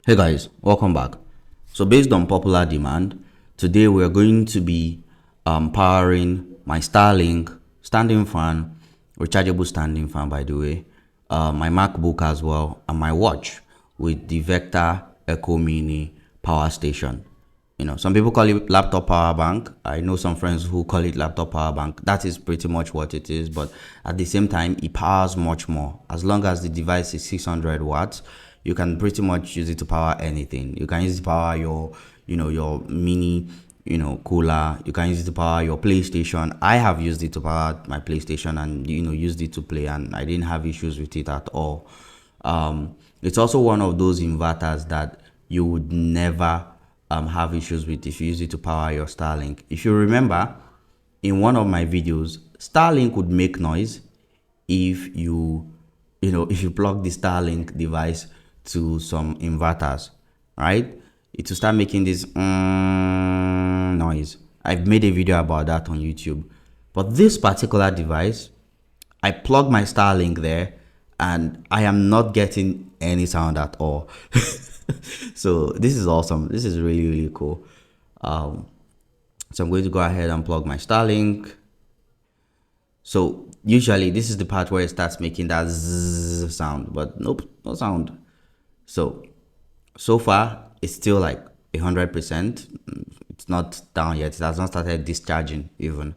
Hey guys, welcome back. So based on popular demand, today we're going to be powering my Starlink standing fan, rechargeable standing fan by the way, my MacBook as well, and my watch with the Vector Echo Mini power station. Some people call it laptop power bank. I know some friends who call it laptop power bank. That is pretty much what it is, but at the same time, it powers much more. As long as the device is 600 watts, you can pretty much use it to power anything. You can use it to power your mini, cooler. You can use it to power your PlayStation. I have used it to power my PlayStation and, used it to play, and I didn't have issues with it at all. It's also one of those inverters that you would never have issues with if you use it to power your Starlink. If you remember, in one of my videos, Starlink would make noise if you plug the Starlink device to some inverters, right? It will start making this noise. I've made a video about that on YouTube. But this particular device, I plug my Starlink there and I am not getting any sound at all. So this is awesome. This is really, really cool. So I'm going to go ahead and plug my Starlink. So usually this is the part where it starts making that zzz sound, but nope, no sound. So far it's still like 100%. It's not down yet. It has not started discharging even.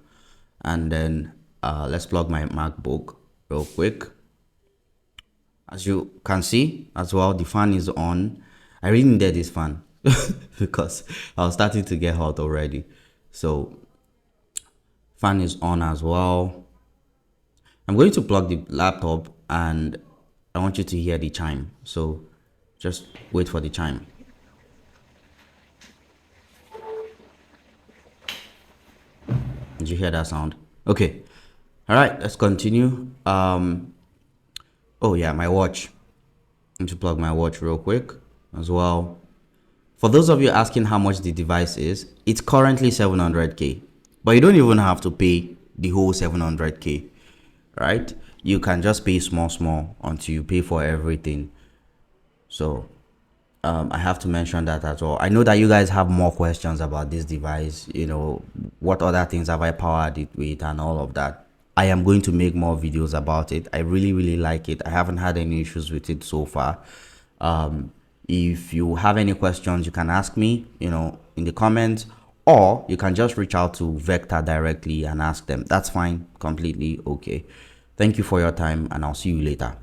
And then let's plug my MacBook real quick. As you can see as well, the fan is on. I really needed this fan because I was starting to get hot already. So fan is on as well. I'm going to plug the laptop and I want you to hear the chime. So just wait for the chime. Did you hear that sound? Okay. All right, let's continue. Oh yeah, my watch. I need to plug my watch real quick as well. For those of you asking how much the device is, it's currently 700k, but you don't even have to pay the whole 700k, right? You can just pay small until you pay for everything. So I have to mention that as well. I know that you guys have more questions about this device, what other things have I powered it with and all of that. I am going to make more videos about it. I really like it. I haven't had any issues with it so far. If you have any questions, you can ask me, in the comments, or you can just reach out to Vector directly and ask them. That's fine, completely okay. Thank you for your time, and I'll see you later.